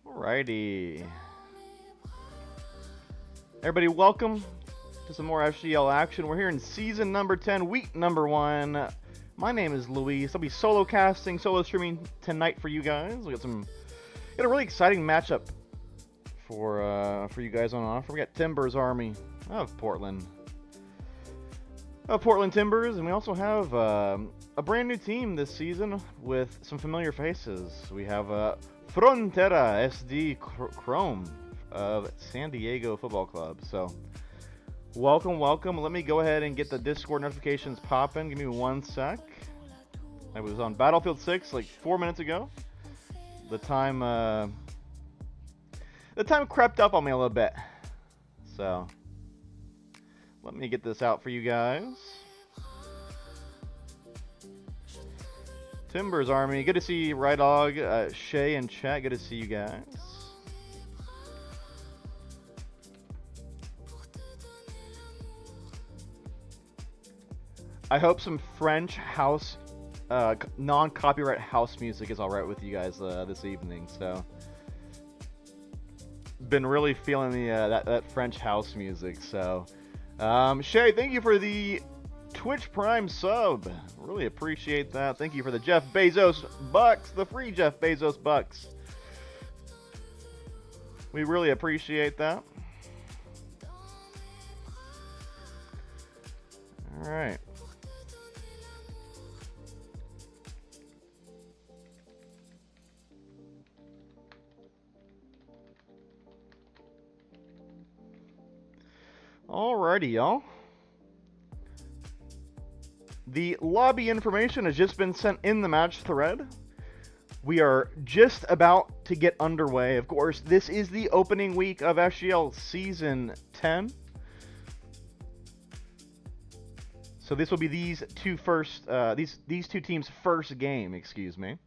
Alrighty. Everybody, welcome to some more SGL action. We're here in season number 10, week number 1. My name is Luis. I'll be solo casting, solo streaming tonight for you guys. We got a really exciting matchup for you guys on offer. We got Timbers Army of Portland. Portland Timbers, and we also have a brand new team this season with some familiar faces. We have Frontera SD Chrome of San Diego Football Club. So, welcome. Let me go ahead and get the Discord notifications popping. Give me one sec. I was on Battlefield 6 like 4 minutes ago. The time crept up on me a little bit. So, let me get this out for you guys. Timbers Army, good to see Rydog, Shay, and chat. Good to see you guys. I hope some French house, non-copyright house music is all right with you guys this evening. So, been really feeling the that French house music. So, Shay, thank you for the Twitch Prime sub. Really appreciate that. Thank you for the Jeff Bezos bucks, the free Jeff Bezos bucks. We really appreciate that. All right. Alrighty, y'all. The lobby information has just been sent in the match thread. We are just about to get underway. Of course, this is the opening week of SGL Season 10. So this will be these two teams' first game, excuse me.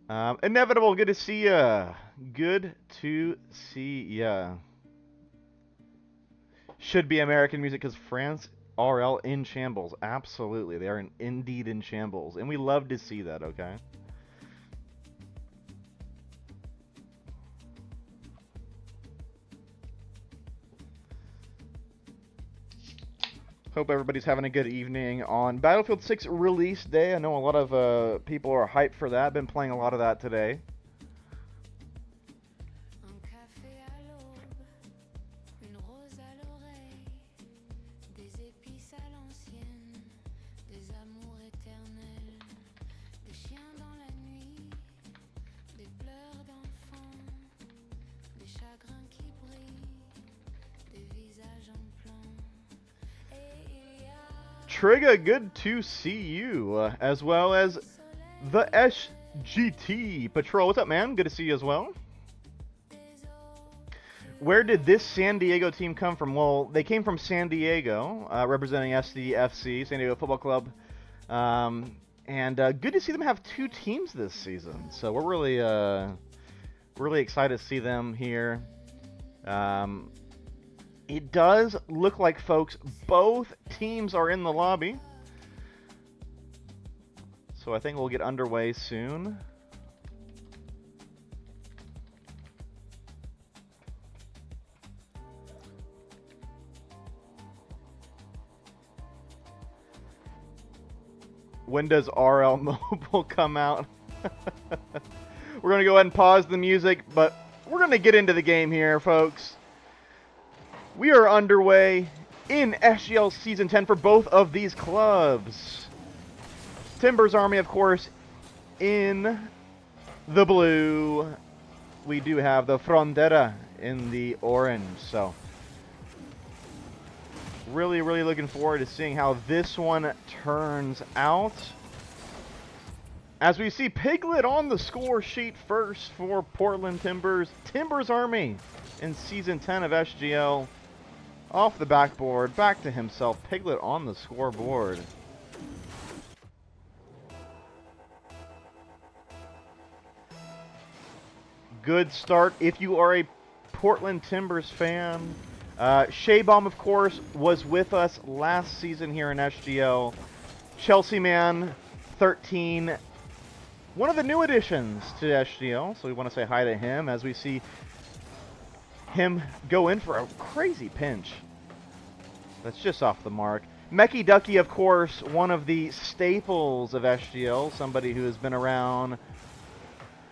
Inevitable, good to see ya. Good to see ya. Should be American music because France RL in shambles. Absolutely. They are indeed in shambles. And we love to see that, okay? Hope everybody's having a good evening on Battlefield 6 release day. I know a lot of people are hyped for that. Been playing a lot of that today. Trigga, good to see you, as well as the SGT Patrol. What's up, man? Good to see you as well. Where did this San Diego team come from? Well, they came from San Diego, representing SDFC, San Diego Football Club. And good to see them have two teams this season. So we're really excited to see them here. It does look like, folks, both teams are in the lobby. So I think we'll get underway soon. When does RL Mobile come out? We're going to go ahead and pause the music, but we're going to get into the game here, folks. We are underway in SGL Season 10 for both of these clubs. Timbers Army, of course, in the blue. We do have the Frontera in the orange. So, really looking forward to seeing how this one turns out. As we see Piglet on the score sheet first for Portland Timbers. Timbers Army in Season 10 of SGL. Off the backboard, back to himself. Piglet on the scoreboard. Good start. If you are a Portland Timbers fan, Shaybomb, of course, was with us last season here in SGL. Chelsea Man 13, one of the new additions to SGL, so we want to say hi to him as we see him go in for a crazy pinch. That's just off the mark. Mecky Ducky, of course, one of the staples of SGL, somebody who has been around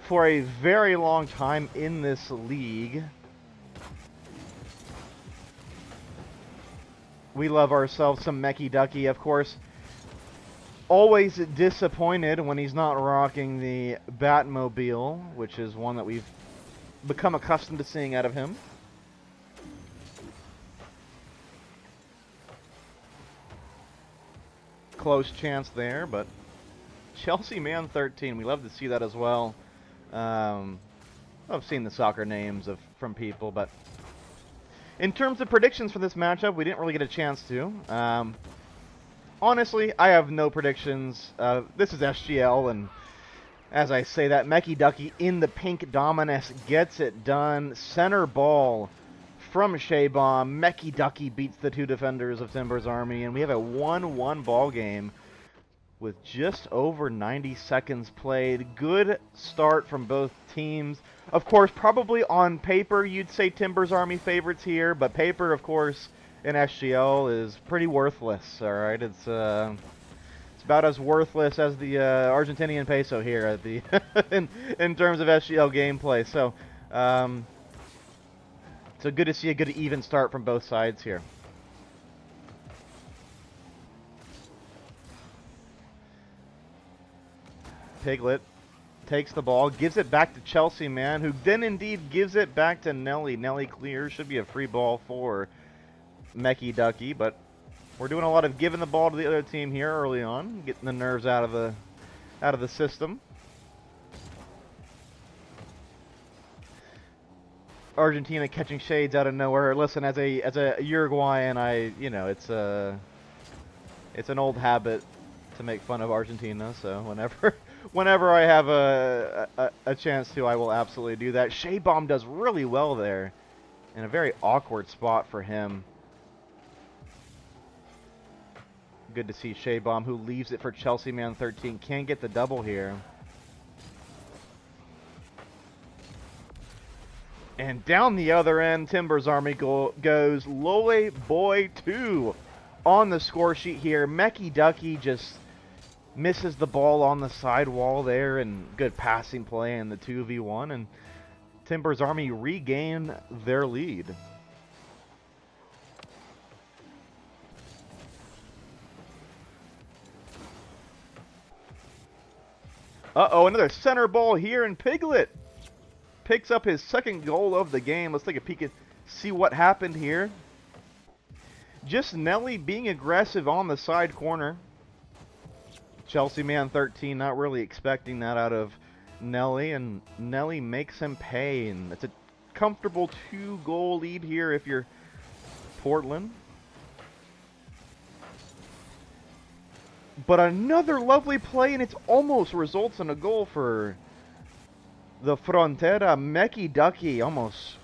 for a very long time in this league. We love ourselves some Mecky Ducky, of course. Always disappointed when he's not rocking the Batmobile, which is one that we've become accustomed to seeing out of him. Close chance there, but Chelsea Man 13, we love to see that as well. I've seen the soccer names from people, but in terms of predictions for this matchup, we didn't really get a chance to. Honestly, I have no predictions. This is SGL, and as I say that, Mecky Ducky in the pink Dominus gets it done. Center ball from Shaybomb. Mecky Ducky beats the two defenders of Timbers Army, and we have a 1-1 ball game with just over 90 seconds played. Good start from both teams. Of course, probably on paper, you'd say Timbers Army favorites here, but paper, of course, in SGL is pretty worthless, all right? It's about as worthless as the Argentinian peso here at the in terms of SGL gameplay. So, so good to see a good even start from both sides here. Piglet takes the ball, gives it back to Chelsea Man, who then indeed gives it back to Nelly. Nelly clears. Should be a free ball for Mecky Ducky, but we're doing a lot of giving the ball to the other team here early on, getting the nerves out of the system. Argentina catching shades out of nowhere. Listen, as a Uruguayan, it's an old habit to make fun of Argentina. So whenever I have a chance to, I will absolutely do that. Shaybomb does really well there, in a very awkward spot for him. Good to see Shaybomb, who leaves it for Chelsea Man 13, can get the double here. And down the other end, Timbers Army goes Loy Boy 2 on the score sheet here. Mecky Ducky just misses the ball on the sidewall there, and good passing play in the 2v1, and Timbers Army regain their lead. Uh-oh, another center ball here, and Piglet picks up his second goal of the game. Let's take a peek and see what happened here. Just Nelly being aggressive on the side corner. Chelsea Man 13 not really expecting that out of Nelly, and Nelly makes him pay, and it's a comfortable 2-goal lead here if you're Portland. But another lovely play, and it almost results in a goal for the Frontera. Mecky Ducky almost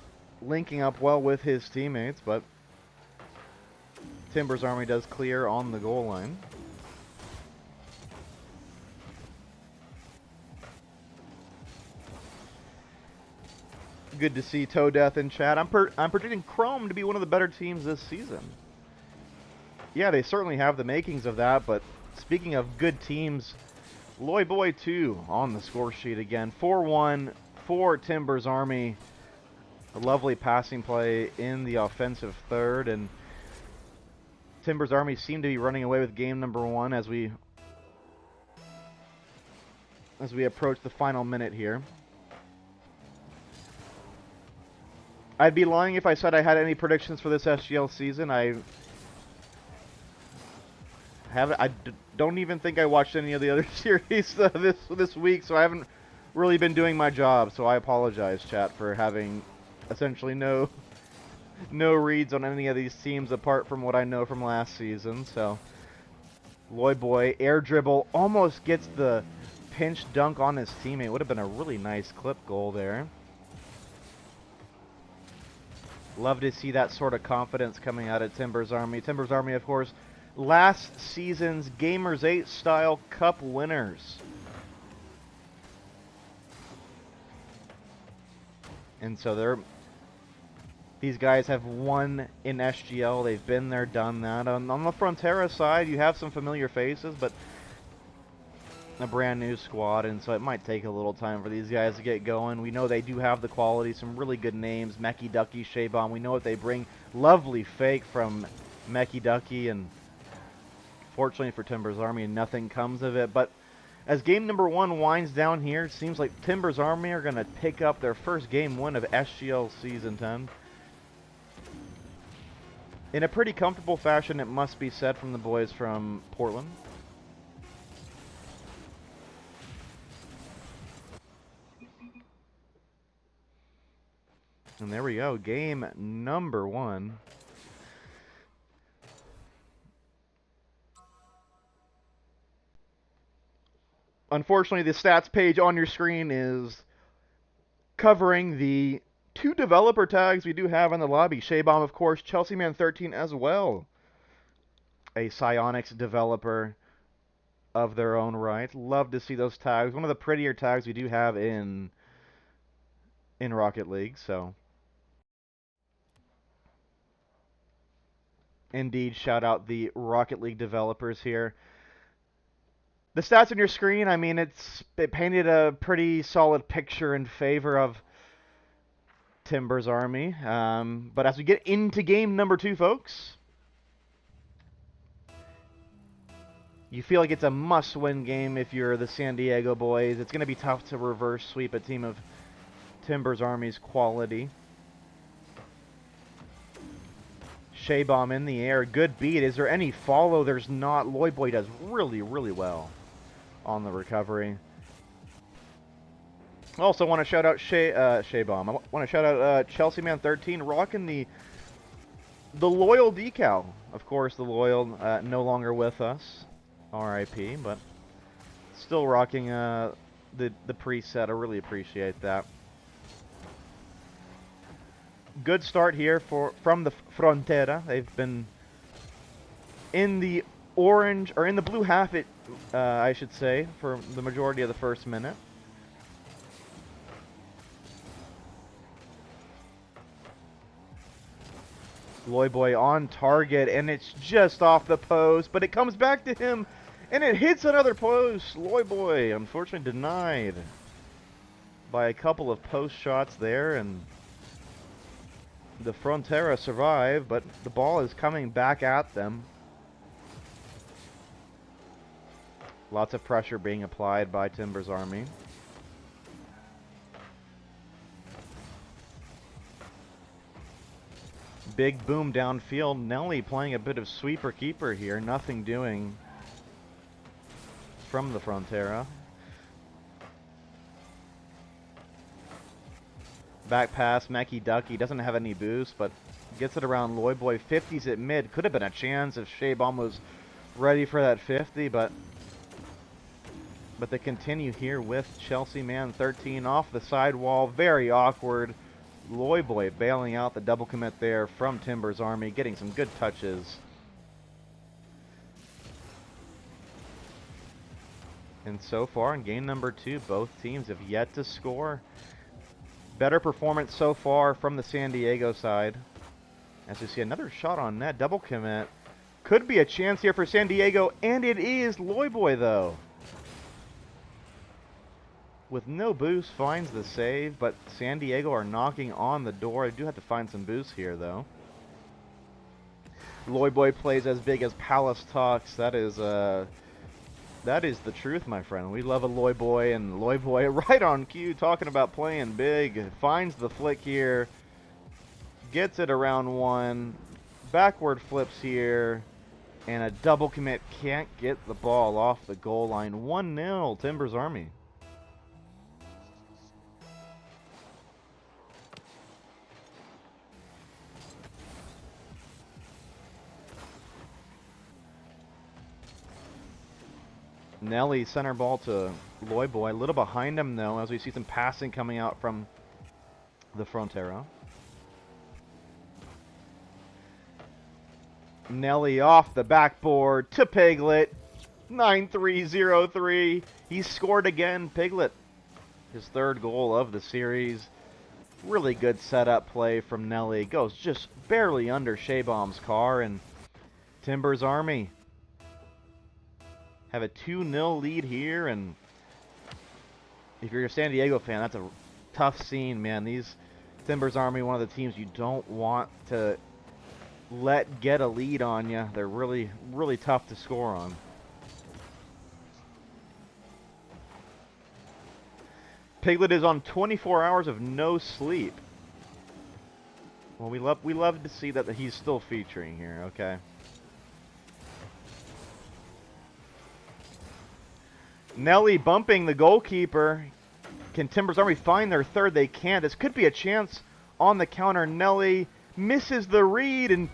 linking up well with his teammates, but Timbers Army does clear on the goal line. Good to see Toe Death in chat. I'm predicting Chrome to be one of the better teams this season. Yeah, they certainly have the makings of that, but speaking of good teams, Loy Boy 2 on the score sheet again. 4-1 for Timbers Army. A lovely passing play in the offensive third, and Timbers Army seem to be running away with game number 1 as we approach the final minute here. I'd be lying if I said I had any predictions for this SGL season. I don't even think I watched any of the other series this week, so I haven't really been doing my job. So I apologize, chat, for having essentially no reads on any of these teams apart from what I know from last season. So Loy Boy air dribble, almost gets the pinch dunk on his teammate. Would have been a really nice clip goal there. Love to see that sort of confidence coming out of Timbers Army. Timbers Army, of course, last season's Gamers 8 style cup winners. And so these guys have won in SGL. They've been there, done that. On the Frontera side, you have some familiar faces, but a brand new squad, and so it might take a little time for these guys to get going. We know they do have the quality, some really good names. Mecky Ducky, Shaybomb. We know what they bring. Lovely fake from Mecky Ducky, and fortunately for Timbers Army, nothing comes of it. But as game number 1 winds down here, it seems like Timbers Army are going to pick up their first game win of SGL Season 10. In a pretty comfortable fashion, it must be said, from the boys from Portland. And there we go, game number 1. Unfortunately, the stats page on your screen is covering the 2 developer tags we do have in the lobby. Shaybomb, of course, Chelsea Man 13 as well. A Psionics developer of their own right. Love to see those tags. One of the prettier tags we do have in Rocket League, so indeed, shout out the Rocket League developers here. The stats on your screen, I mean, it painted a pretty solid picture in favor of Timbers Army. But as we get into game number 2, folks, you feel like it's a must-win game if you're the San Diego boys. It's going to be tough to reverse sweep a team of Timbers Army's quality. Shaybomb in the air. Good beat. Is there any follow? There's not. Loyboy does really, really well on the recovery. I also want to shout out Shaybomb. I want to shout out Chelsea Man 13 rocking the loyal decal. Of course, the loyal no longer with us. R.I.P. But still rocking the preset. I really appreciate that. Good start here from the Frontera. They've been in the orange, or in the blue half, I should say, for the majority of the first minute. Loyboy on target, and it's just off the post, but it comes back to him, and it hits another post. Loyboy, unfortunately, denied by a couple of post shots there, and the Frontera survive, but the ball is coming back at them. Lots of pressure being applied by Timbers Army. Big boom downfield. Nelly playing a bit of sweeper keeper here. Nothing doing from the Frontera. Back pass, Mecky Ducky doesn't have any boost, but gets it around Loyboy. 50s at mid. Could have been a chance if Shaybomb was ready for that 50, but they continue here with Chelsea Man 13 off the sidewall. Very awkward. Loyboy bailing out the double commit there from Timbers Army, getting some good touches. And so far in game number 2, both teams have yet to score. Better performance so far from the San Diego side. As we see another shot on net, double commit. Could be a chance here for San Diego, and it is. Loyboy, though, with no boost, finds the save, but San Diego are knocking on the door. I do have to find some boost here, though. Loyboy plays as big as Palace talks. That is the truth, my friend. We love a Loyboy, and Loyboy right on cue, talking about playing big. Finds the flick here. Gets it around 1. Backward flips here. And a double commit. Can't get the ball off the goal line. 1-0, Timbers Army. Nelly center ball to Loyboy. A little behind him, though, as we see some passing coming out from the Frontera. Nelly off the backboard to Piglet. 9-3-0-3. He scored again. Piglet, his third goal of the series. Really good setup play from Nelly. Goes just barely under Shaybaum's car, and Timbers Army have a 2-0 lead here. And if you're a San Diego fan, that's a tough scene, man. These Timbers Army, one of the teams you don't want to let get a lead on you. They're really, really tough to score on. Piglet is on 24 hours of no sleep. Well, we love to see that he's still featuring here, okay? Nelly bumping the goalkeeper. Can Timbers Army find their third? They can't. This could be a chance on the counter. Nelly misses the read, and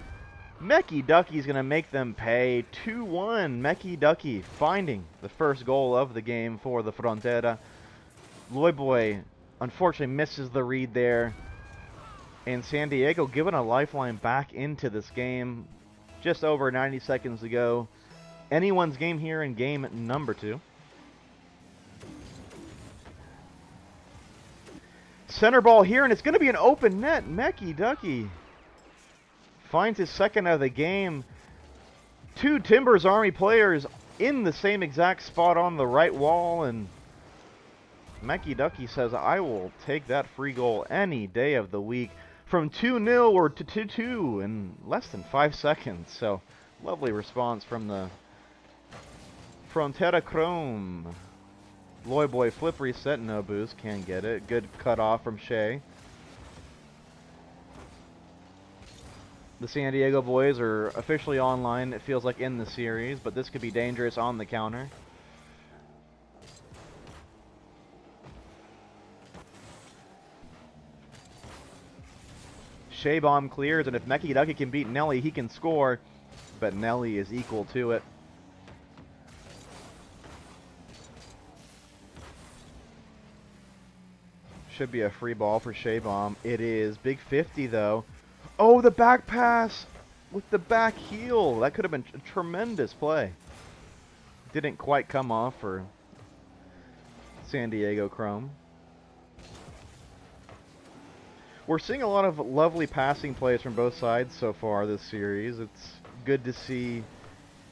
Mecky Ducky's going to make them pay. 2-1. Mecky Ducky finding the first goal of the game for the Frontera. Loyboy unfortunately misses the read there. And San Diego giving a lifeline back into this game just over 90 seconds to go. Anyone's game here in game number 2. Center ball here, and it's going to be an open net. Mecky Ducky finds his second of the game. 2 Timbers Army players in the same exact spot on the right wall, and Mecky Ducky says, I will take that free goal any day of the week. From 2-0 or to 2-2 in less than 5 seconds. So, lovely response from the Frontera Chrome. Loyboy flip reset, no boost, can't get it. Good cut off from Shea. The San Diego boys are officially online, it feels like, in the series, but this could be dangerous on the counter. Shaybaum clears, and if Mecky Ducky can beat Nelly, he can score, but Nelly is equal to it. Should be a free ball for Shaybaum. It is. Big 50, though. Oh, the back pass with the back heel. That could have been a tremendous play. Didn't quite come off for San Diego Chrome. We're seeing a lot of lovely passing plays from both sides so far this series. It's good to see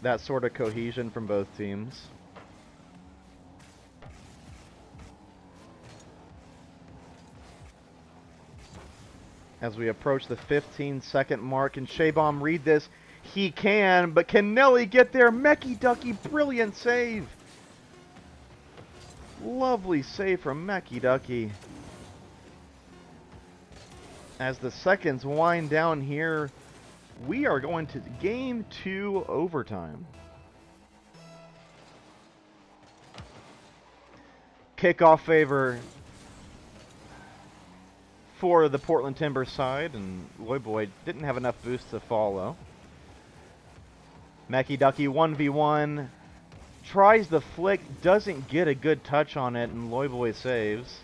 that sort of cohesion from both teams. As we approach the 15-second mark, can Shaybaum read this? He can, but can Nelly get there? Mecky Ducky, brilliant save. Lovely save from Mecky Ducky. As the seconds wind down here, we are going to game 2 overtime. Kickoff favor for the Portland Timbers side, and Loyboy didn't have enough boost to follow. Mecky Ducky 1v1, tries the flick, doesn't get a good touch on it, and Loyboy saves.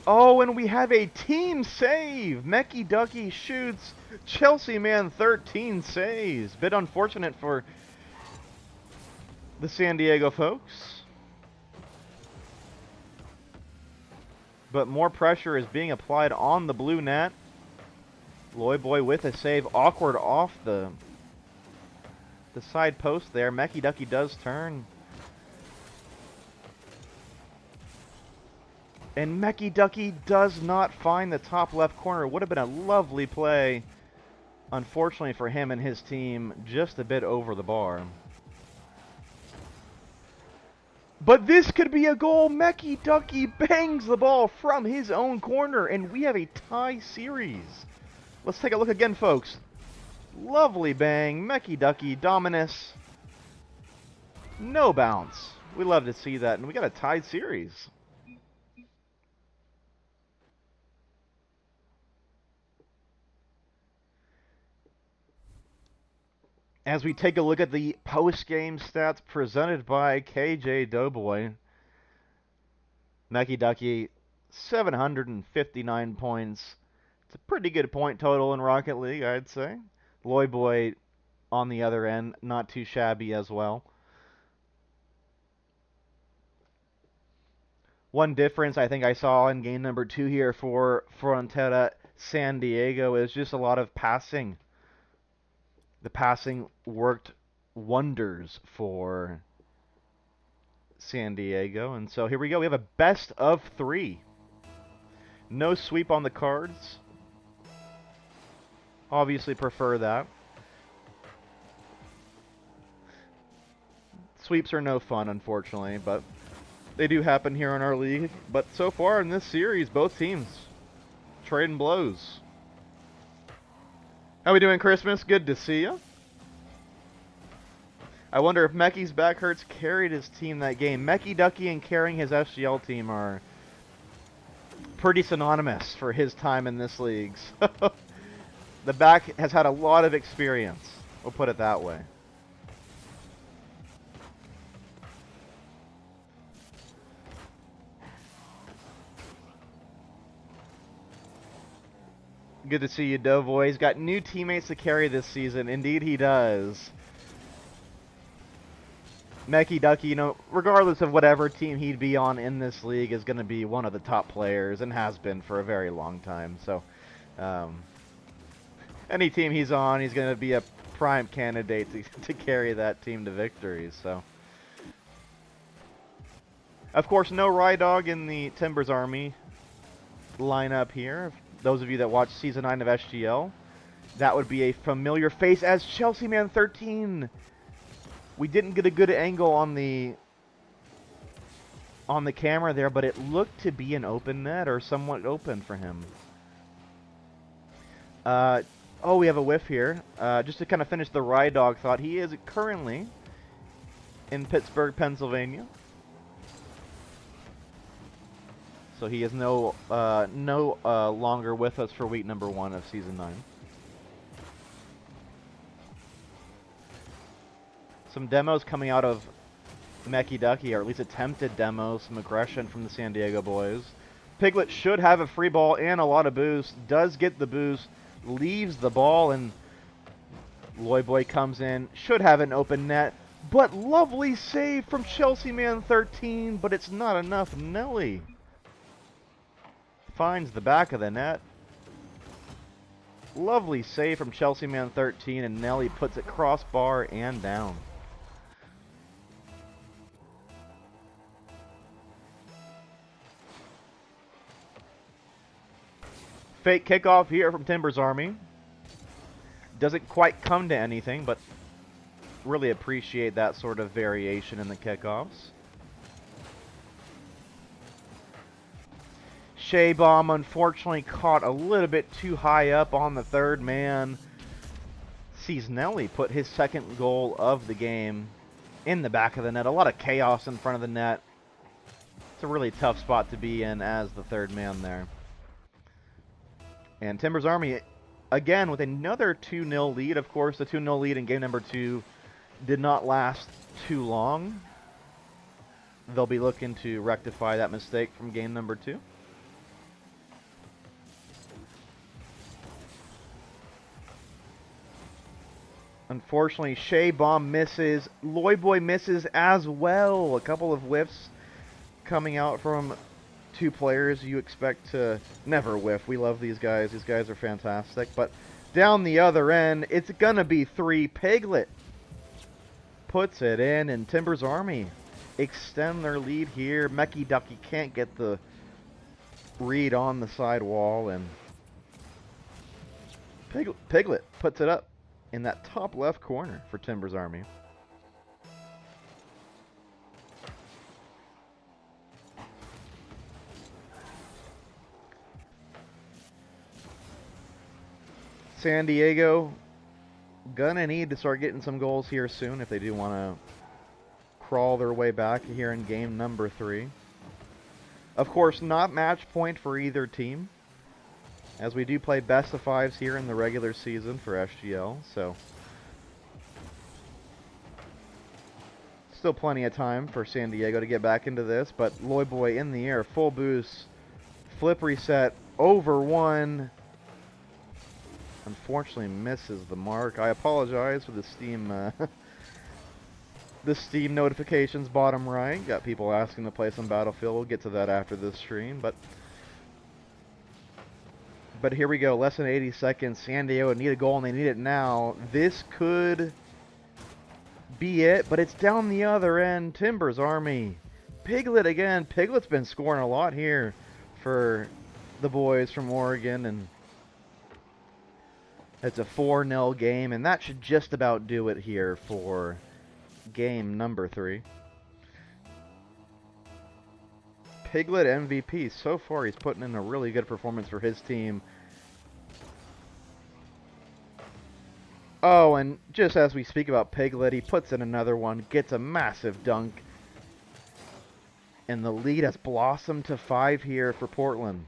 Oh, and we have a team save! Mecky Ducky shoots, Chelsea man 13 saves. Bit unfortunate for the San Diego folks. But more pressure is being applied on the blue net. Loyboy with a save, awkward off the side post there. Mecky Ducky does turn. And Mecky Ducky does not find the top left corner. Would have been a lovely play. Unfortunately for him and his team, just a bit over the bar. But this could be a goal. Mecky Ducky bangs the ball from his own corner, and we have a tie series. Let's take a look again, folks. Lovely bang. Mecky Ducky, Dominus. No bounce. We love to see that, and we got a tied series. As we take a look at the post-game stats presented by KJ Doughboy, Mecky Ducky 759 points. It's a pretty good point total in Rocket League, I'd say. Loy Boy on the other end, not too shabby as well. One difference I think I saw in game number 2 here for Frontera San Diego is just a lot of passing. The passing worked wonders for San Diego, and so here we go. We have a best of 3. No sweep on the cards. Obviously prefer that. Sweeps are no fun, unfortunately, but they do happen here in our league. But so far in this series, both teams trading blows. How we doing, Christmas? Good to see you. I wonder if Mecky's back hurts carried his team that game. Mecky Ducky and carrying his SGL team are pretty synonymous for his time in this league. So the back has had a lot of experience. We'll put it that way. Good to see you, Doughboy. He's got new teammates to carry this season. Indeed, he does. Mecky Ducky, you know, regardless of whatever team he'd be on in this league, is going to be one of the top players and has been for a very long time. So, any team he's on, he's going to be a prime candidate to carry that team to victory. So, of course, no Rydog in the Timbers Army lineup here. Those of you that watch Season 9 of SGL, that would be a familiar face as Chelsea Man 13. We didn't get a good angle on the camera there, but it looked to be an open net or somewhat open for him. Oh, we have a whiff here. Just to kind of finish the Rydog thought, he is currently in Pittsburgh, Pennsylvania. So he is no longer with us for week number 1 of Season 9. Some demos coming out of Mecky Ducky, or at least attempted demos, some aggression from the San Diego boys. Piglet should have a free ball and a lot of boost. Does get the boost, leaves the ball, and Loy Boy comes in. Should have an open net, but lovely save from Chelsea Man 13, but it's not enough. Nelly finds the back of the net. Lovely save from Chelsea Man 13, and Nelly puts it crossbar and down. Fake kickoff here from Timbers Army. Doesn't quite come to anything, but really appreciate that sort of variation in the kickoffs. Shea Bomb unfortunately caught a little bit too high up on the third man. Sees Nelly put his second goal of the game in the back of the net. A lot of chaos in front of the net. It's a really tough spot to be in as the third man there. And Timbers Army, again, with another 2-0 lead. Of course, the 2-0 lead in game number 2 did not last too long. They'll be looking to rectify that mistake from game number 2. Unfortunately, Shea Bomb misses. Loy Boy misses as well. A couple of whiffs coming out from 2 players you expect to never whiff. We love these guys. These guys are fantastic. But down the other end, it's going to be 3. Piglet puts it in, and Timbers Army extend their lead here. Mecky Ducky can't get the read on the side wall, and Piglet puts it up in that top left corner for Timbers Army. San Diego gonna need to start getting some goals here soon if they do want to crawl their way back here in game number 3. Of course, not match point for either team, as we do play best of 5s here in the regular season for SGL, so still plenty of time for San Diego to get back into this. But Loy Boy in the air, full boost, Flip reset over 1. Unfortunately misses the mark. I apologize for the Steam the Steam notifications bottom right. Got people asking to play some Battlefield. We'll get to that after this stream, but here we go. Less than 80 seconds. San Diego need a goal, and they need it now. This could be it, but it's down the other end. Timbers Army. Piglet again. Piglet's been scoring a lot here for the boys from Oregon, and it's a 4-0 game, and that should just about do it here for game number 3. Piglet MVP. So far, he's putting in a really good performance for his team. Oh, and just as we speak about Piglet, he puts in another one, gets a massive dunk. And the lead has blossomed to 5 here for Portland.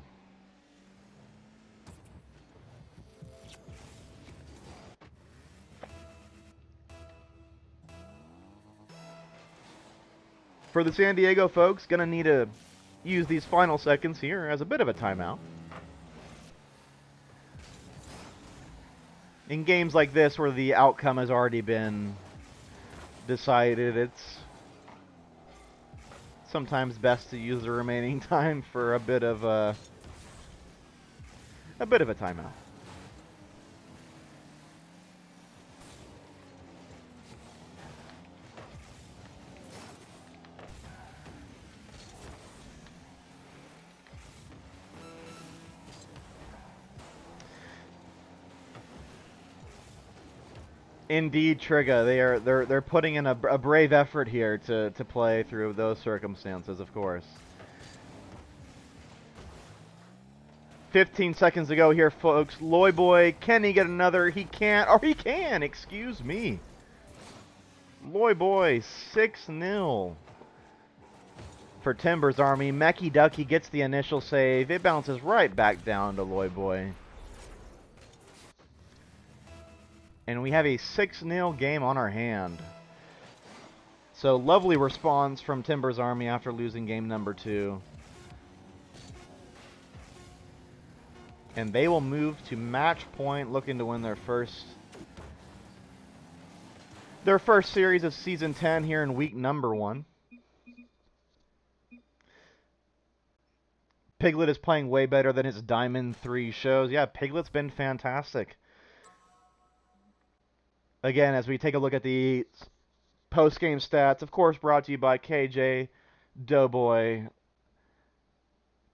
For the San Diego folks, gonna need to use these final seconds here as a bit of a timeout. In games like this where the outcome has already been decided, it's sometimes best to use the remaining time for a bit of a timeout. Indeed, Trigga. They're putting in a brave effort here to play through those circumstances, of course. 15 seconds to go here, folks. Loyboy, can he get another? He can't. Or he can. Excuse me. Loyboy, 6-0 for Timbers Army. Mecky Ducky gets the initial save. It bounces right back down to Loyboy. And we have a 6-0 game on our hand. So, lovely response from Timbers Army after losing game number 2. And they will move to match point, looking to win their first series of Season 10 here in week number 1. Piglet is playing way better than his Diamond 3 shows. Yeah, Piglet's been fantastic. Again, as we take a look at the post-game stats, of course brought to you by KJ Doughboy.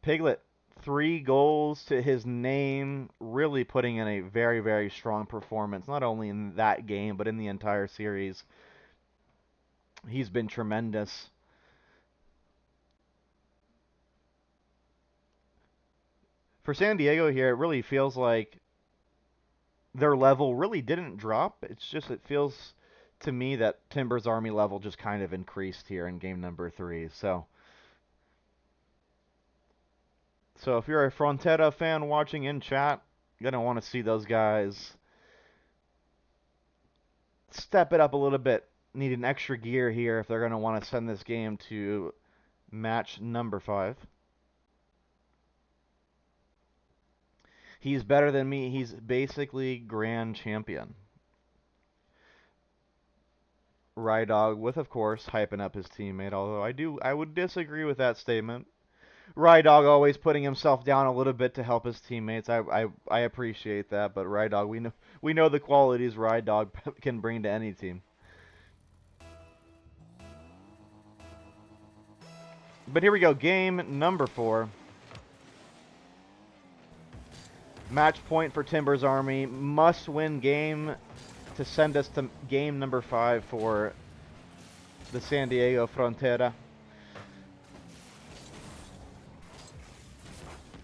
Piglet, 3 goals to his name, really putting in a very, very strong performance, not only in that game, but in the entire series. He's been tremendous. For San Diego here, it really feels like their level really didn't drop. It's just, it feels to me that Timbers Army level just kind of increased here in game number 3. So if you're a Frontera fan watching in chat, you're going to want to see those guys step it up a little bit. Need an extra gear here if they're going to want to send this game to match number 5. He's better than me. He's basically grand champion. Rydog with, of course, hyping up his teammate, although I would disagree with that statement. Rydog always putting himself down a little bit to help his teammates. I appreciate that, but Rydog, we know the qualities Rydog can bring to any team. But here we go, game number 4. Match point for Timbers Army. Must-win game to send us to game number 5 for the San Diego Frontera.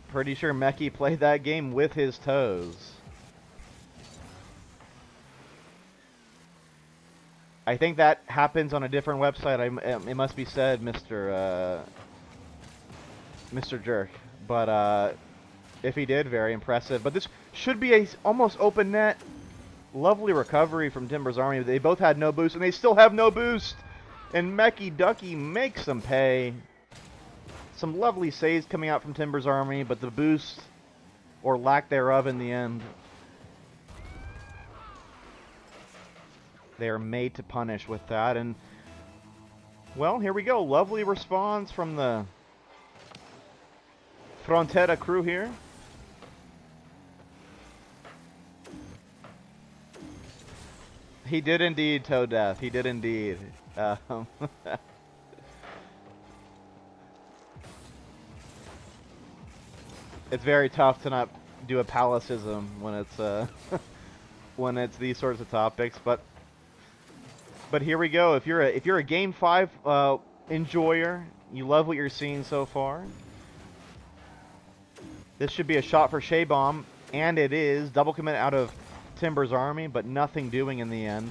Pretty sure Mecky played that game with his toes. I think that happens on a different website. It must be said, Mr. Jerk. But if he did, very impressive. But this should be a almost open net. Lovely recovery from Timbers Army. They both had no boost, and they still have no boost. And Mecky Ducky makes them pay. Some lovely saves coming out from Timbers Army, but the boost, or lack thereof in the end, they are made to punish with that. And, well, here we go. Lovely response from the Frontera crew here. He did indeed, Toe Death. He did indeed. It's very tough to not do a palacism when it's when it's these sorts of topics, but here we go. If you're a Game 5 enjoyer, you love what you're seeing so far, this should be a shot for Shea Bomb, and it is. Double commit out of Timbers Army, but nothing doing in the end.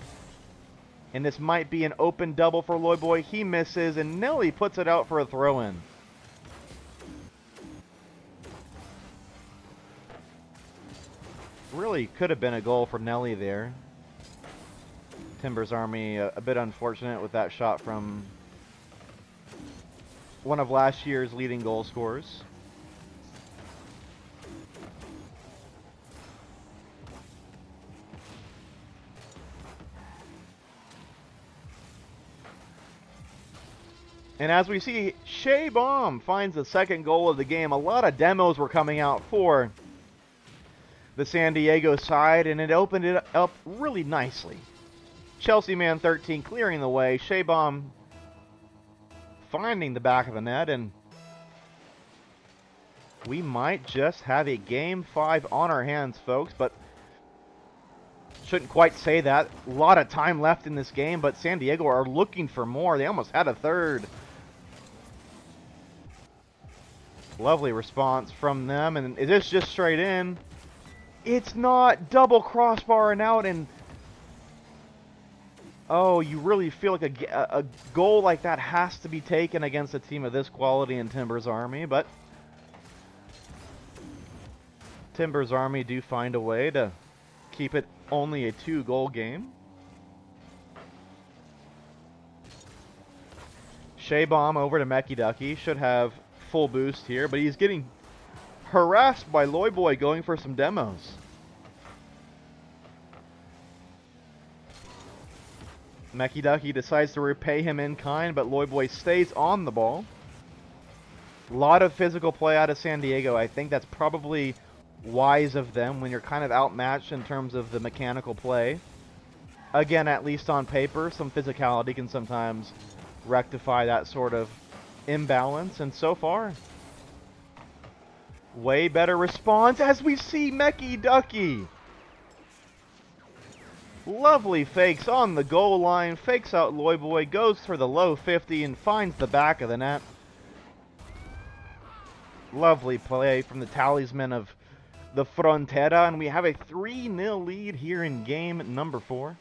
And this might be an open double for Loy Boy. He misses, and Nelly puts it out for a throw-in. Really could have been a goal for Nelly there. Timbers Army a bit unfortunate with that shot from one of last year's leading goal scorers. And as we see, Shea Bomb finds the second goal of the game. A lot of demos were coming out for the San Diego side, and it opened it up really nicely. Chelsea Man 13 clearing the way. Shea Bomb finding the back of the net, and we might just have a Game 5 on our hands, folks, but shouldn't quite say that. A lot of time left in this game, but San Diego are looking for more. They almost had a third. Lovely response from them, and is this just straight in? It's not. Double crossbar and out, and oh, you really feel like a goal like that has to be taken against a team of this quality in Timbers Army, but Timbers Army do find a way to keep it only a 2-goal game. Shea Bomb over to Mecky Ducky. Should have full boost here, but he's getting harassed by Loy Boy going for some demos. Mecky Ducky decides to repay him in kind, but Loy Boy stays on the ball. A lot of physical play out of San Diego. I think that's probably wise of them when you're kind of outmatched in terms of the mechanical play. Again, at least on paper, some physicality can sometimes rectify that sort of imbalance, and so far, way better response as we see Mecky Ducky. Lovely fakes on the goal line, fakes out Loy Boy, goes for the low 50 and finds the back of the net. Lovely play from the talisman of the Frontera, and we have a 3-0 lead here in game number 4.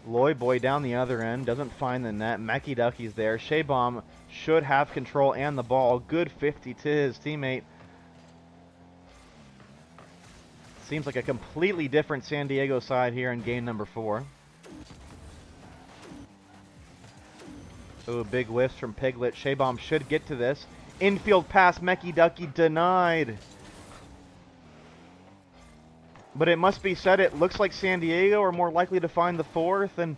Loy Boy down the other end, doesn't find the net. Mecky Ducky's there. Shea Bomb should have control and the ball. Good 50 to his teammate. Seems like a completely different San Diego side here in game number 4. Oh, big whiffs from Piglet. Shea Bomb should get to this. Infield pass, Mecky Ducky denied. But it must be said, it looks like San Diego are more likely to find the fourth, and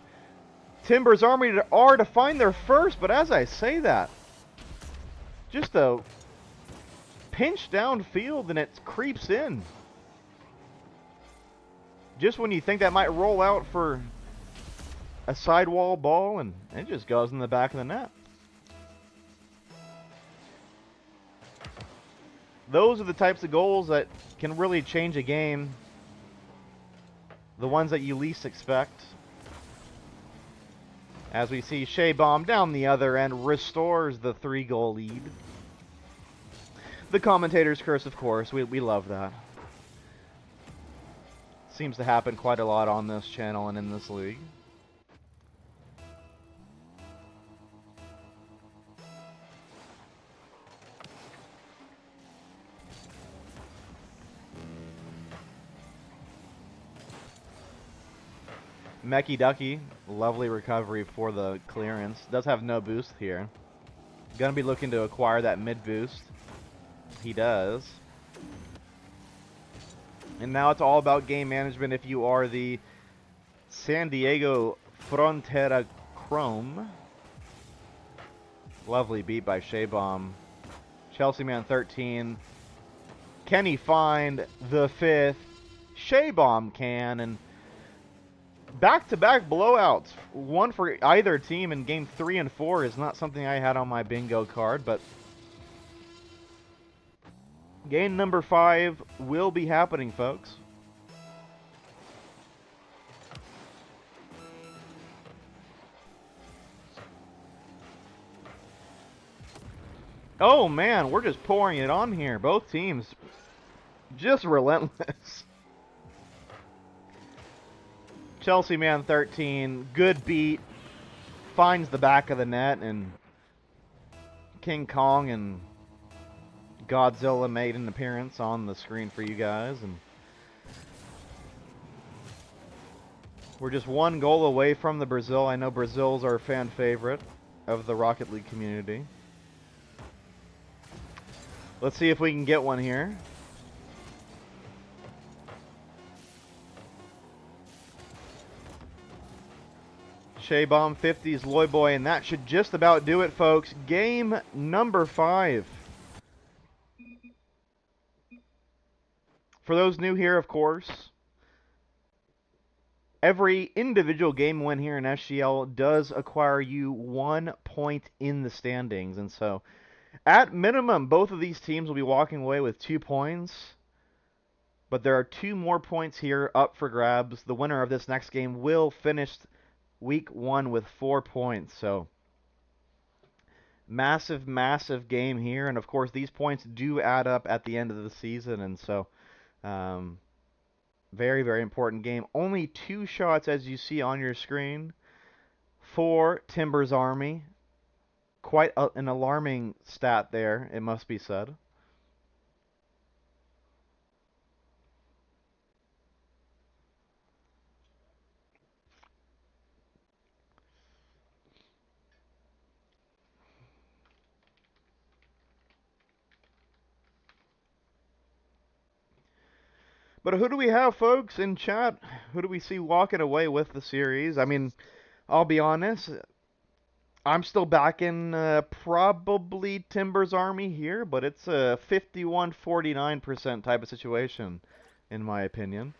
Timbers Army are to find their first, but as I say that, just a pinch downfield and it creeps in. Just when you think that might roll out for a sidewall ball, and it just goes in the back of the net. Those are the types of goals that can really change a game. The ones that you least expect. As we see Shea Bomb down the other end restores the 3-goal lead. The commentator's curse, of course. We love that. Seems to happen quite a lot on this channel and in this league. Mecky Ducky Lovely recovery for the clearance. Does have no boost here. Gonna be looking to acquire that mid boost. He does. And now it's all about game management if you are the San Diego Frontera Chrome. Lovely beat by Shaybomb. Chelsea Man 13. Can he find the 5th? Shaybomb can, and back-to-back blowouts. One for either team in game 3 and 4 is not something I had on my bingo card, but game number 5 will be happening, folks. Oh man, we're just pouring it on here. Both teams just relentless. Chelsea Man 13, good beat, finds the back of the net, and King Kong and Godzilla made an appearance on the screen for you guys, and we're just one goal away from the Brazil. I know Brazil's our fan favorite of the Rocket League community. Let's see if we can get one here. Shaybomb 50s Loyboy, and that should just about do it, folks. Game number 5. For those new here, of course, every individual game win here in SGL does acquire you 1 point in the standings. And so, at minimum, both of these teams will be walking away with 2 points. But there are 2 more points here up for grabs. The winner of this next game will finish week 1 with 4 points. So, massive, massive game here. And, of course, these points do add up at the end of the season. And so, very, very important game. Only 2 shots, as you see on your screen, for Timbers Army. Quite an alarming stat there, it must be said. But who do we have, folks, in chat? Who do we see walking away with the series? I mean, I'll be honest, I'm still backing probably Timbers Army here, but it's a 51-49% type of situation, in my opinion.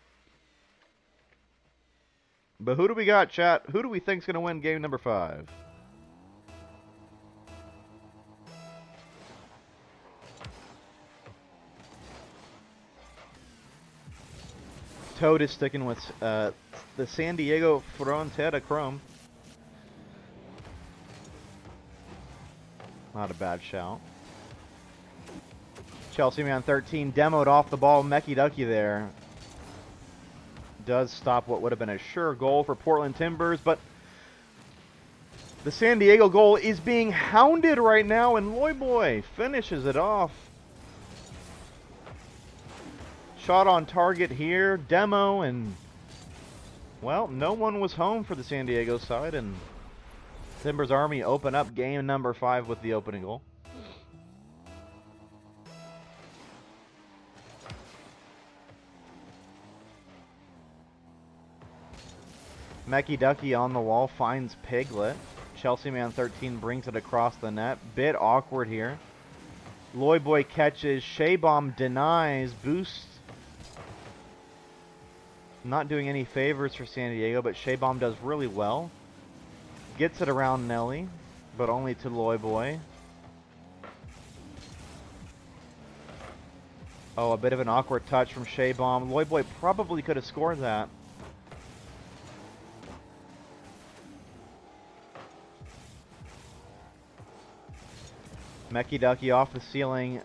But who do we got, chat? Who do we think's going to win game number 5? Toad is sticking with the San Diego Frontera Chrome. Not a bad shout. Chelsea Man 13 demoed off the ball. Mecky Ducky there does stop what would have been a sure goal for Portland Timbers, but the San Diego goal is being hounded right now, and Loyboy finishes it off. Shot on target here, demo, and, well, no one was home for the San Diego side, and Timbers Army open up game number 5 with the opening goal. Mecky Ducky on the wall finds Piglet. Chelsea Man 13 brings it across the net. Bit awkward here. Loyboy catches. Shaybomb denies. Boost. Not doing any favors for San Diego, but Shaybomb does really well. Gets it around Nelly, but only to Loyboy. Oh, a bit of an awkward touch from Shaybomb. Loyboy probably could have scored that. Mecky Ducky off the ceiling.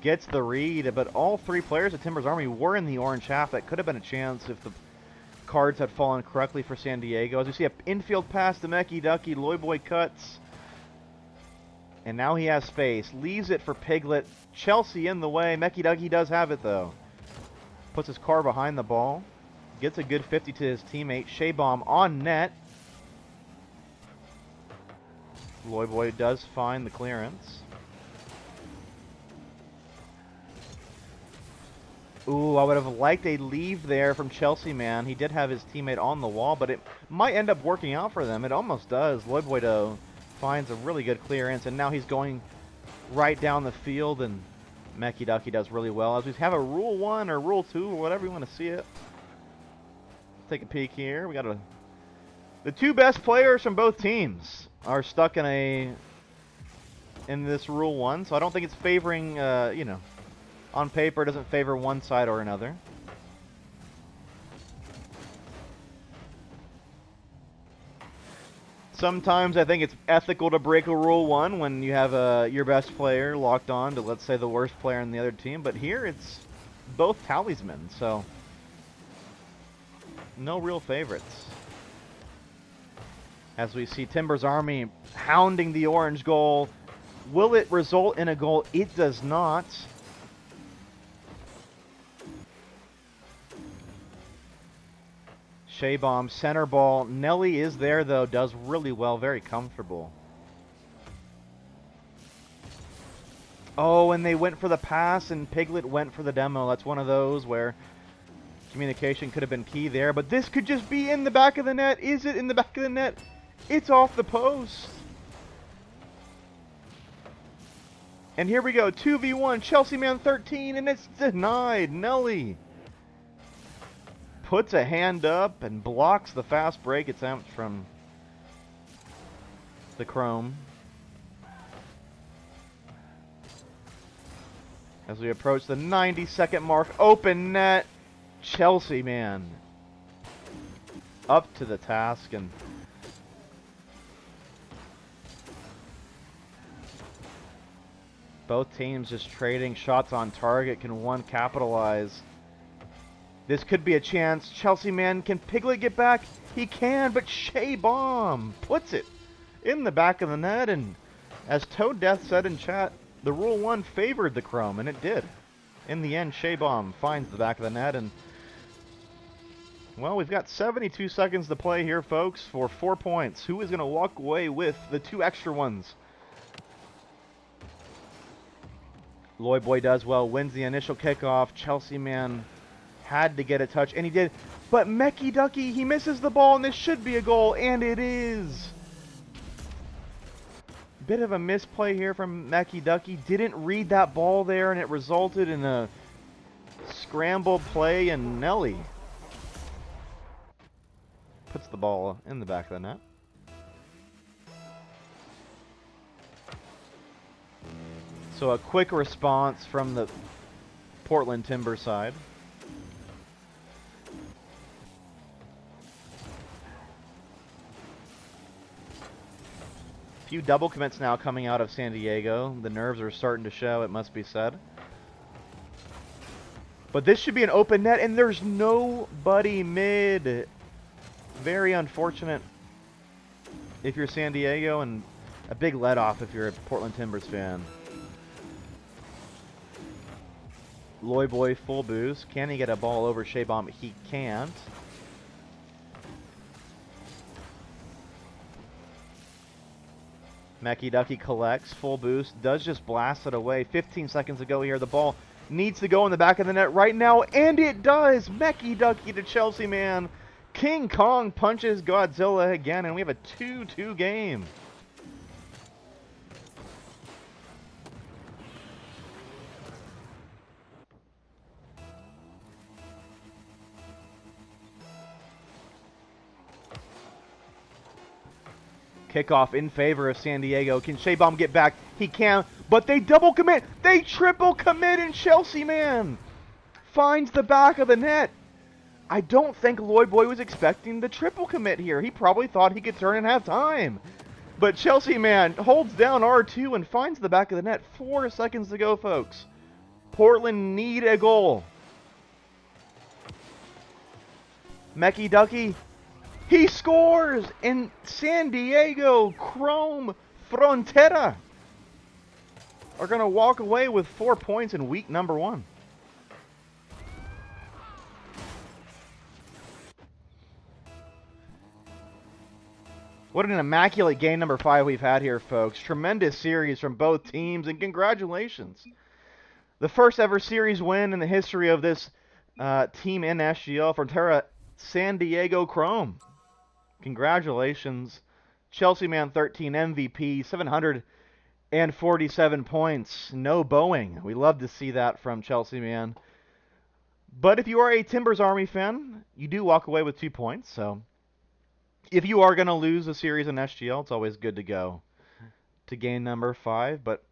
Gets the read, but all 3 players of Timbers Army were in the orange half. That could have been a chance if the cards had fallen correctly for San Diego. As we see an infield pass to Mecky Ducky. Loyboy cuts. And now he has space. Leaves it for Piglet. Chelsea in the way. Mecky Ducky does have it, though. Puts his car behind the ball. Gets a good 50 to his teammate. Shaybomb on net. Loyboy does find the clearance. Ooh, I would have liked a leave there from Chelsea, man. He did have his teammate on the wall, but it might end up working out for them. It almost does. Loyboy, though, finds a really good clearance, and now he's going right down the field, and Mecky Ducky does really well. As we have a Rule 1 or Rule 2 or whatever you want to see it. Take a peek here. We got the two best players from both teams are stuck in this Rule 1, so I don't think it's favoring, you know, on paper it doesn't favor one side or another. Sometimes I think it's ethical to break a Rule 1 when you have your best player locked on to, let's say, the worst player in the other team, but here it's both talismen, so no real favorites. As we see Timber's Army hounding the orange goal. Will it result in a goal? It does not. Shaybomb, center ball. Nelly is there, though. Does really well. Very comfortable. Oh, and they went for the pass, and Piglet went for the demo. That's one of those where communication could have been key there. But this could just be in the back of the net. Is it in the back of the net? It's off the post. And here we go. 2v1. Chelsea man 13, and it's denied. Nelly puts a hand up and blocks the fast break attempt from the Chrome. As we approach the 90-second mark, open net. Chelsea man up to the task, and both teams just trading shots on target. Can one capitalize? This could be a chance. Chelsea man, can Piglet get back? He can, but Shaybomb puts it in the back of the net, and as Toad Death said in chat, the Rule 1 favored the Chrome, and it did. In the end, Shaybomb finds the back of the net, and well, we've got 72 seconds to play here, folks, for 4 points. Who is going to walk away with the 2 extra ones? Loyboy does well, wins the initial kickoff. Chelsea man had to get a touch, and he did. But Mecky Ducky, he misses the ball, and this should be a goal, and it is. Bit of a misplay here from Mecky Ducky. Didn't read that ball there, and it resulted in a scrambled play, and Nelly puts the ball in the back of the net. So a quick response from the Portland Timber side. Few double commits now coming out of San Diego. The nerves are starting to show, it must be said. But this should be an open net, and there's nobody mid. Very unfortunate if you're San Diego, and a big let-off if you're a Portland Timbers fan. Loyboy full boost. Can he get a ball over Shaybomb? He can't. Mecky Ducky collects, full boost, does just blast it away. 15 seconds to go here. The ball needs to go in the back of the net right now, and it does! Mecky Ducky to Chelsea man. King Kong punches Godzilla again, and we have a 2-2 game. Kickoff in favor of San Diego. Can Shaybomb get back? He can, but they double commit. They triple commit, and Chelsea man finds the back of the net. I don't think Loyboy was expecting the triple commit here. He probably thought he could turn and have time. But Chelsea man holds down R2 and finds the back of the net. 4 seconds to go, folks. Portland need a goal. Mecky Ducky. He scores, and San Diego Chrome Frontera are going to walk away with 4 points in week number 1. What an immaculate game number 5 we've had here, folks. Tremendous series from both teams, and congratulations. The first ever series win in the history of this team in SGL, Frontera San Diego Chrome. Congratulations. Chelsea Man 13 MVP, 747 points. No Boeing. We love to see that from Chelsea Man. But if you are a Timbers Army fan, you do walk away with 2 points. So if you are going to lose a series in SGL, it's always good to go to game number 5. But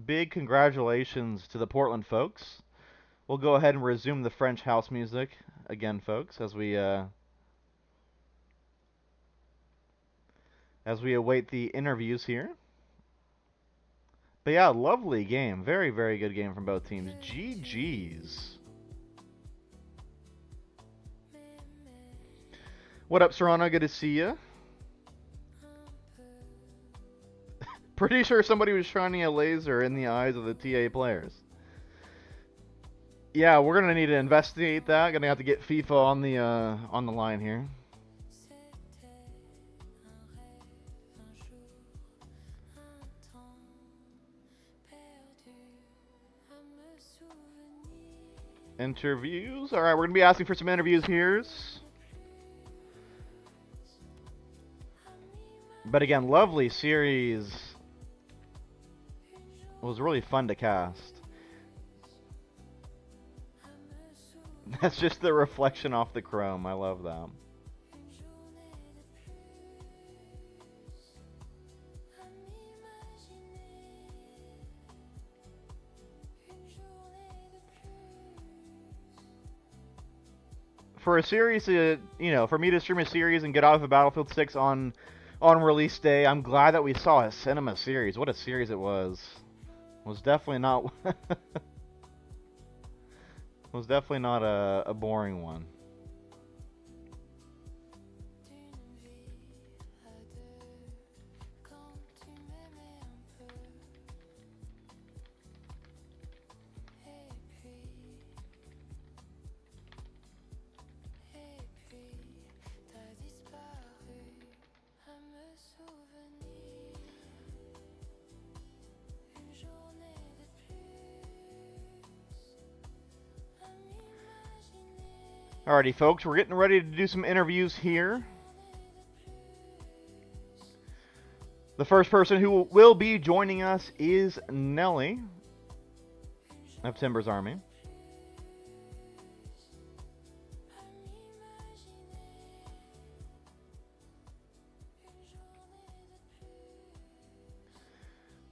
big congratulations to the Portland folks. We'll go ahead and resume the French house music again, folks, as we await the interviews here. But yeah, lovely game. Very, very good game from both teams. GG's. What up, Serrano? Good to see you. Pretty sure somebody was shining a laser in the eyes of the TA players. Yeah, we're gonna need to investigate that. Gonna have to get FIFA on the line here. Interviews. All right, we're gonna be asking for some interviews here. But again, lovely series. It was really fun to cast. That's just the reflection off the chrome. I love that. For a series, for me to stream a series and get off of Battlefield 6 on release day, I'm glad that we saw a cinema series. What a series it was. Was definitely not was definitely not a boring one. Alrighty, folks, we're getting ready to do some interviews here. The first person who will be joining us is Nelly of Timbers Army.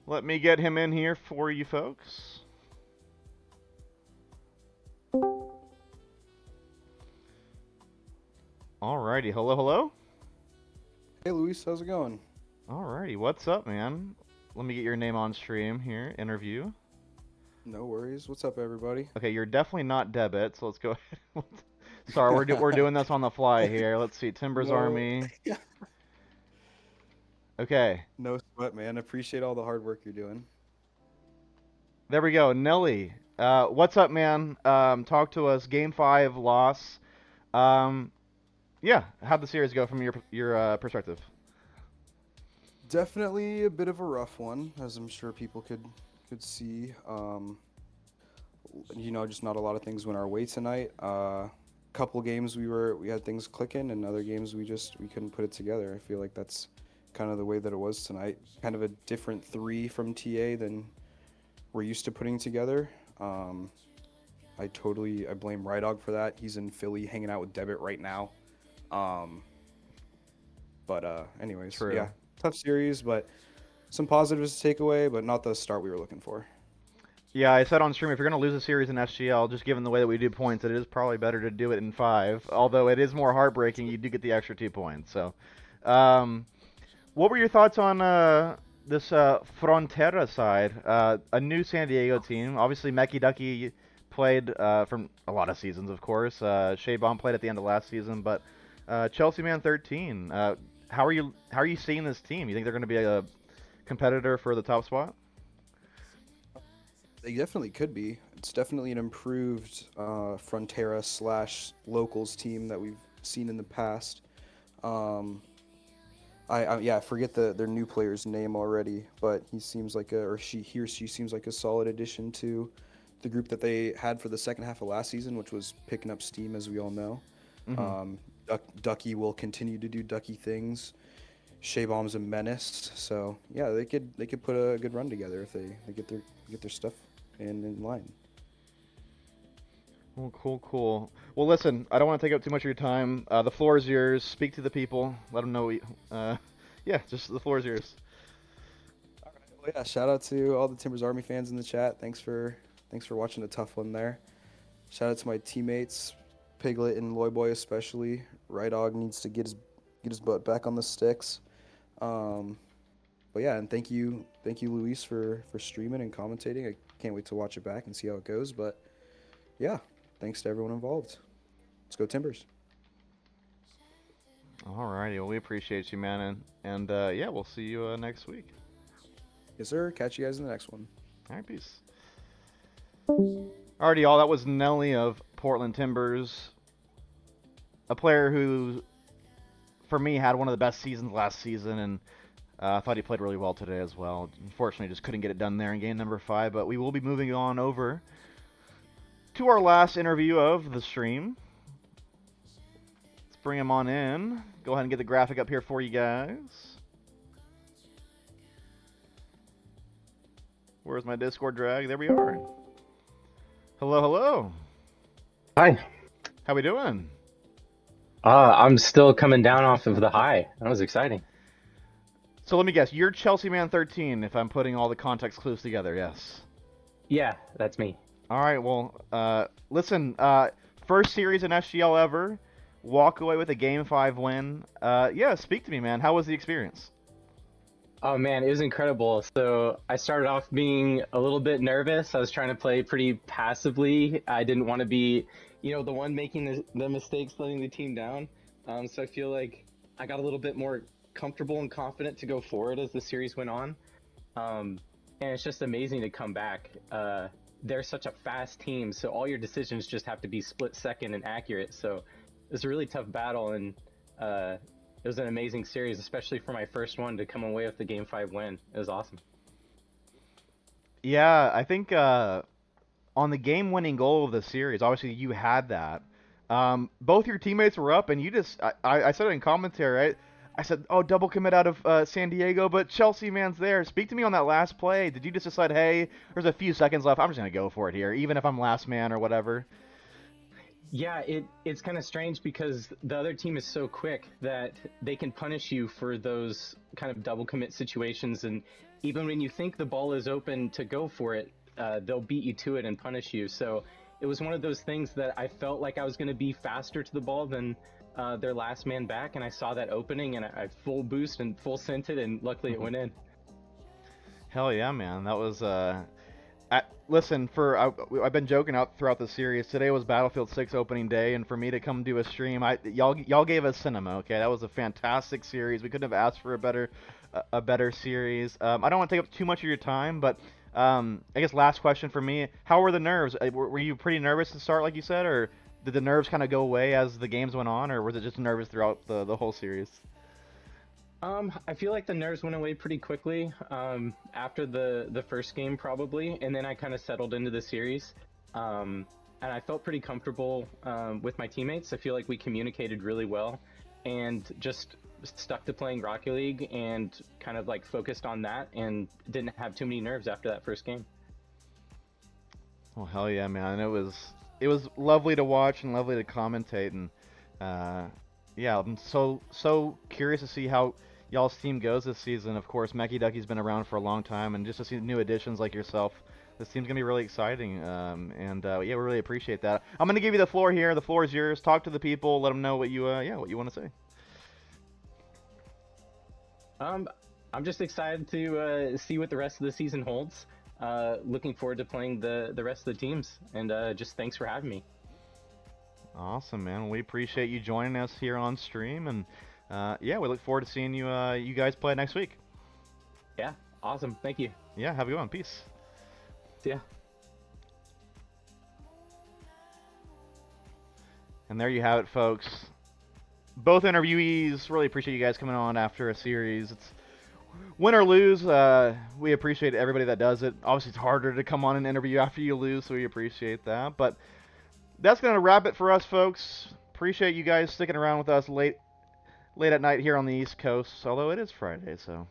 Let me get him in here for you folks. Alrighty, hello, hello. Hey Luis, how's it going? Alrighty, what's up, man? Let me get your name on stream here. Interview. No worries. What's up, everybody? Okay, you're definitely not Debit, so let's go ahead. Sorry, we're doing this on the fly here. Let's see, Timbers Army. Okay. No sweat, man. Appreciate all the hard work you're doing. There we go, Nelly. What's up, man? Talk to us. Game 5 loss. Yeah, how'd the series go from your perspective? Definitely a bit of a rough one, as I'm sure people could see. Just not a lot of things went our way tonight. Couple games we had things clicking, and other games we couldn't put it together. I feel like that's kind of the way that it was tonight. Kind of a different 3 from TA than we're used to putting together. I blame Rydog for that. He's in Philly hanging out with Debit right now. Anyways, True. Yeah, tough series, but some positives to take away, but not the start we were looking for. Yeah, I said on stream, if you're going to lose a series in SGL, just given the way that we do points, it is probably better to do it in 5. Although it is more heartbreaking, you do get the extra 2 points. So, what were your thoughts on this Frontera side? A new San Diego team. Obviously, Meki Ducky played from a lot of seasons, of course. Shea Bomb played at the end of last season, but Chelsea Man 13. How are you seeing this team? You think they're going to be a competitor for the top spot? They definitely could be. It's definitely an improved Frontera / locals team that we've seen in the past. I forget their new player's name already, but he seems like he or she seems like a solid addition to the group that they had for the second half of last season, which was picking up steam, as we all know. Hmm. Ducky will continue to do Ducky things. Shea Bomb's a menace, so yeah, they could put a good run together if they get their stuff in line. Well, cool, cool. Well, listen, I don't want to take up too much of your time. The floor is yours. Speak to the people. Let them know. Yeah, just the floor is yours. All right. Well, yeah. Shout out to all the Timbers Army fans in the chat. Thanks for watching a tough one there. Shout out to my teammates, Piglet and Loyboy especially. Right Dog needs to get his butt back on the sticks. Um, but yeah, and thank you, Luis, for streaming and commentating. I can't wait to watch it back and see how it goes. But yeah, thanks to everyone involved. Let's go Timbers. Alrighty, well, we appreciate you, man, and yeah, we'll see you next week. Yes, sir. Catch you guys in the next one. All right, peace. Alrighty, y'all. That was Nelly of Portland Timbers, a player who, for me, had one of the best seasons last season, and I thought he played really well today as well. Unfortunately, just couldn't get it done there in game number 5, but we will be moving on over to our last interview of the stream. Let's bring him on in. Go ahead and get the graphic up here for you guys. Where's my Discord drag? There we are. Hello, hello. Hi. How we doing? I'm still coming down off of the high. That was exciting. So let me guess, you're Chelsea Man 13 if I'm putting all the context clues together, yes. Yeah, that's me. All right, well, listen, first series in SGL ever, walk away with a Game 5 win. Yeah, speak to me, man. How was the experience? Oh man, it was incredible. So I started off being a little bit nervous. I was trying to play pretty passively. I didn't want to be, the one making the mistakes, letting the team down. So I feel like I got a little bit more comfortable and confident to go forward as the series went on. And it's just amazing to come back. They're such a fast team, so all your decisions just have to be split second and accurate. So it was a really tough battle, and it was an amazing series, especially for my first one to come away with the Game 5 win. It was awesome. Yeah, I think on the game-winning goal of the series, obviously you had that. Both your teammates were up, and you just, I said it in commentary, right? I said, oh, double commit out of San Diego, but Chelsea man's there. Speak to me on that last play. Did you just decide, hey, there's a few seconds left, I'm just going to go for it here, even if I'm last man or whatever? Yeah, it's kind of strange because the other team is so quick that they can punish you for those kind of double commit situations, and even when you think the ball is open to go for it, they'll beat you to it and punish you. So it was one of those things that I felt like I was going to be faster to the ball than their last man back, and I saw that opening, and I full boost and full sent it, and luckily it went in. Hell yeah, man. That was, listen, I've been joking out throughout the series. Today was Battlefield 6 opening day, and for me to come do a stream, y'all gave us cinema. Okay, that was a fantastic series. We couldn't have asked for a better series. I don't want to take up too much of your time, but I guess last question for me: how were the nerves? Were you pretty nervous to start, like you said, or did the nerves kind of go away as the games went on, or was it just nervous throughout the whole series? I feel like the nerves went away pretty quickly after the first game probably, and then I kind of settled into the series. And I felt pretty comfortable with my teammates. I feel like we communicated really well and just stuck to playing Rocket League and kind of like focused on that and didn't have too many nerves after that first game. Oh hell yeah, man! It was lovely to watch and lovely to commentate, and yeah, I'm so curious to see how y'all's team goes this season. Of course, Mecky Ducky's been around for a long time, and just to see new additions like yourself, this team's gonna be really exciting. And yeah, we really appreciate that. I'm gonna give you the floor here. The floor is yours. Talk to the people. Let them know what you what you want to say. I'm just excited to see what the rest of the season holds. Looking forward to playing the rest of the teams, and just thanks for having me. Awesome, man. We appreciate you joining us here on stream, and yeah, we look forward to seeing you you guys play next week. Yeah, awesome. Thank you. Yeah, have a good one. Peace. See ya. And there you have it, folks. both interviewees, really appreciate you guys coming on after a series. It's win or lose, we appreciate everybody that does it. Obviously, it's harder to come on an interview after you lose, so we appreciate that. But that's going to wrap it for us, folks. Appreciate you guys sticking around with us late at night here on the East Coast, although it is Friday, so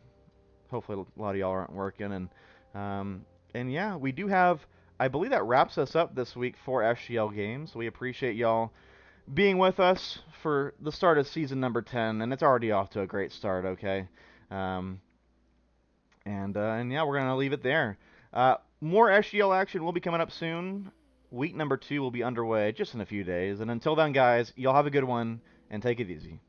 hopefully a lot of y'all aren't working. And yeah, we do have, I believe that wraps us up this week for SGL games. We appreciate y'all being with us for the start of season number 10, and it's already off to a great start, okay? Um, and yeah, we're going to leave it there. More SGL action will be coming up soon. Week number 2 will be underway just in a few days. And until then, guys, y'all have a good one, and take it easy.